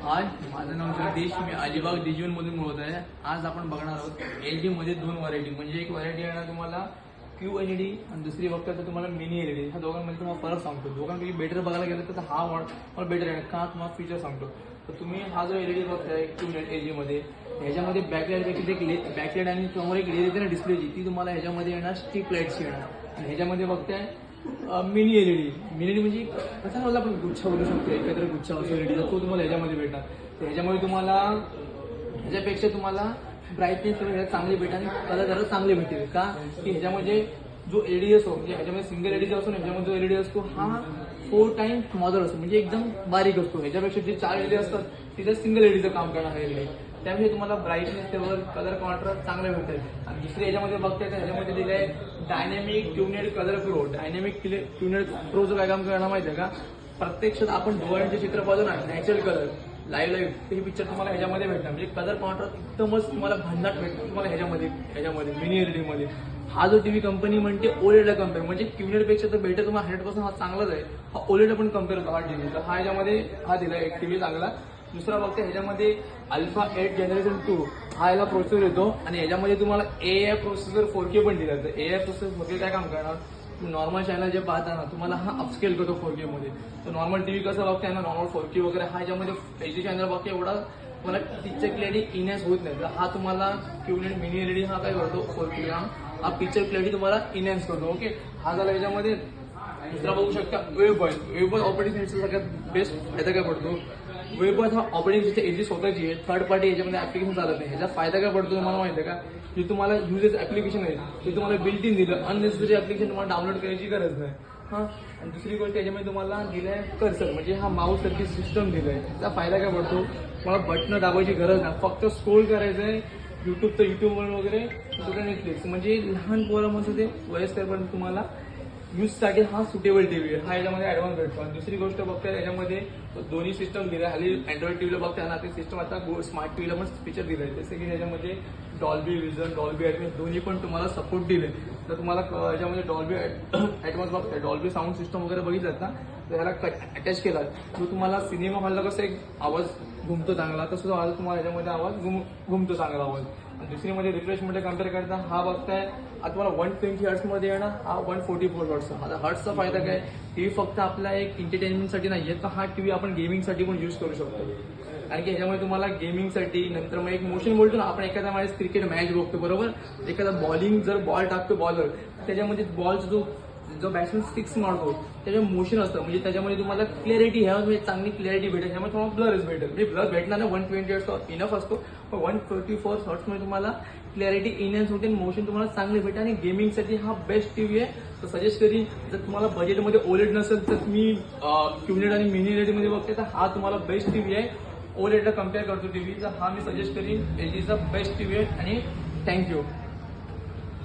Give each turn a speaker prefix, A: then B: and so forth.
A: हाय, माझं नाव जगदीश. मी अलिबाग डिजिटलमधून बोलत आहे. आज आपण बघणार आहोत LG मध्ये दोन व्हरायटी. म्हणजे एक व्हरायटी आहे तुम्हाला QLED आणि दुसरी बघता तर तुम्हाला मिनी LED. ह्या दोघांमध्ये तुम्हाला फरक सांगतो. दोघांपैकी बेटर बघायला गेलं तर हा मला बेटर आहे. का तुम्हाला फीचर सांगतो. तर तुम्ही हा जो LED बघताय QLED LG मध्ये, ह्याच्यामध्ये बॅकलाईट एक बॅकलाईट आणि समोर एक LED येते ना डिस्प्लेची, ती तुम्हाला ह्याच्यामध्ये येणार स्ट्रिप लाईट्सची येणार. आणि ह्याच्यामध्ये बघताय मिनी LED म्हणजे कसा मला आपण गुच्छा बोलू शकतो, एकत्र गुच्छा असतो LED तो तुम्हाला ह्याच्यामध्ये भेटणार. तर ह्याच्यामध्ये तुम्हाला ह्याच्यापेक्षा तुम्हाला ब्राईटनेस चांगली भेटेल आणि कलर जरा चांगले भेटेल. का की ह्याच्यामध्ये जो LED असतो, म्हणजे ह्याच्यामध्ये सिंगल LED असतो ना, ह्याच्यामध्ये जो LED असतो हा 4 टाइम्स स्मॉलर असतो, म्हणजे एकदम बारीक असतो. ह्याच्यापेक्षा जे 4 LED असतात तिथे सिंगल LEDचं काम करणार आहे LED. त्यामुळे तुम्हाला ब्राईटनेस लेवल कलर कॉन्ट्रास्ट चांगले भेटेल. आणि दुसरे ह्याच्यामध्ये बघताय तर ह्याच्यामध्ये दिलं आहे डायनॅमिक ट्युनेड कलर प्रो. डायनॅमिक ट्युनेड प्रोचं काय काम करणार माहिती आहे का? प्रत्यक्षात आपण डोळ्यांचे चित्र पाहतो ना, नॅचरल कलर लाईव्ह ते पिक्चर तुम्हाला ह्याच्यामध्ये भेटणार. म्हणजे कलर कॉन्ट्रास्ट एकदमच तुम्हाला भन्नाट भेटणार तुम्हाला ह्याच्यामध्ये मिनी LED मध्ये. हा जो टीव्ही कंपनी म्हणते ओलेडला कम्पेअर, म्हणजे QLED पेक्षा तर बेटर तुम्हाला 100% हा चांगलाच आहे. हा ओलेड पण कम्पेअर होतो हा टीव्ही. तर हा ह्याच्यामध्ये हा दिला एक टीव्ही चांगला. दुसरा बघते ह्याच्यामध्ये अल्फा 8 जनरेशन 2 हा याला प्रोसेसर येतो. आणि ह्याच्यामध्ये तुम्हाला AI प्रोसेसर 4K पण दिला जातं. AI प्रोसेसर 4K काय काम करणार, नॉर्मल चॅनल जे पाहता ना तुम्हाला हा अपस्केल करतो 4K मध्ये. तर नॉर्मल टीव्ही कसं बघताय ना, नॉर्मल 4K वगैरे हा ह्याच्यामध्ये HD चॅनल बघते एवढा तुम्हाला पिक्चर क्लॅरिटी इनहॅन्स होत नाही. तर हा तुम्हाला QLED मिनी LED हा काय करतो 4K हा पिक्चर क्लॅरिटी तुम्हाला इनहॅन्स करतो. ओके, हा झाला ह्याच्यामध्ये. दुसरा बघू शकता वेब बॉय ऑपरेटिंग सिस्टम सगळ्यात बेस्ट फायदा काय पडतो. वेब हा ऑपरेटिंग सिस्टम LG स्वतःची आहे, थर्ड पार्टी याच्यामध्ये ऍप्लिकेशन चालत नाही. ह्याचा फायदा काय पडतो तुम्हाला माहिती आहे का? जे तुम्हाला युजेस ऍप्लिकेशन आहे ते तुम्हाला बिल्ट इन दिलं, अननेसेसरी ऍप्लिकेशन तुम्हाला डाउनलोड करायची गरज नाही. आणि दुसरी गोष्ट याच्यामध्ये तुम्हाला दिलंय कर्सर, म्हणजे हा माऊस सारखी सिस्टम दिलंय. त्याचा फायदा काय पडतो, तुम्हाला बटन दाबायची गरज नाही, फक्त स्क्रोल करायचंय. युट्यूबवर वगैरे नेटफ्लिक्स, म्हणजे लहान पोरामध्ये ते वयस्करपर्यंत तुम्हाला यूजसाठी हा सुटेबल टीव्ही आहे. हा याच्यामध्ये ऍडव्हान्स भेटतो. आणि दुसरी गोष्ट बघताय याच्यामध्ये दोन्ही सिस्टम दिले. हल्ली अँड्रॉइड टीव्हीला बघताय ना, ते सिस्टम आता स्मार्ट टीव्हीला पण फीचर दिले. जसे की त्याच्यामध्ये डॉल्बी विजन, डॉल्बी ॲटमॉस दोन्ही पण तुम्हाला सपोर्ट दिले. तर तुम्हाला याच्यामध्ये डॉल्बी ॲटमॉस बघताय, डॉल्बी साऊंड सिस्टम वगैरे बघितलं ना, तर ह्याला अटॅच केला तर तुम्हाला सिनेमा हॉलला कसं एक आवाज घुमतो चांगला, तसं आवाज तुम्हाला याच्यामध्ये आवाज घुमतो चांगला आवाज. आणि दुसरी म्हणजे रिफ्रेशमध्ये कम्पेअर करता हा बघताय आता तुम्हाला 120 हर्ट्समध्ये येणार, हा 144 हर्ट्स. आता हर्ट्सचा फायदा काय, टीव्ही फक्त आपला एक एंटरटेनमेंटसाठी नाही आहे, तर हा टीव्ही आपण गेमिंगसाठी पण यूज करू शकतो. कारण की ह्याच्यामध्ये तुम्हाला गेमिंगसाठी, नंतर मग एक मोशन बोलतो ना आपण, एखाद्या वेळेस क्रिकेट मॅच बघतो बरोबर, एखादा बॉलिंग जर बॉल टाकतो बॉलर, त्याच्यामध्ये बॉलचा जो बॅट्समॅन सिक्स मारतो त्याच्या मोशन असतं, म्हणजे त्याच्यामध्ये तुम्हाला क्लॅरिटी ह्यामध्ये चांगली क्लॅरिटी भेटेल. त्यामुळे तुम्हाला ब्लरच भेटेल, म्हणजे ब्लर भेटणार नाही. 120 हर्ट्स इनफ असतो, पण 144 हर्ट्समध्ये तुम्हाला क्लॅरिटी इनहॅन्स होते, मोशन तुम्हाला चांगले भेटेल. आणि गेमिंगसाठी हा बेस्ट टीव्ही आहे. तर सजेस्ट करीन, जर तुम्हाला बजेटमध्ये ओलेड नसेल तर मी QLED आणि मिनी LED मध्ये बघते, तर हा तुम्हाला बेस्ट टीव्ही आहे. ओलेडला कम्पेअर करतो टीव्ही, तर हा मी सजेस्ट करीन. LGचा बेस्ट टीव्ही आहे. आणि थँक्यू.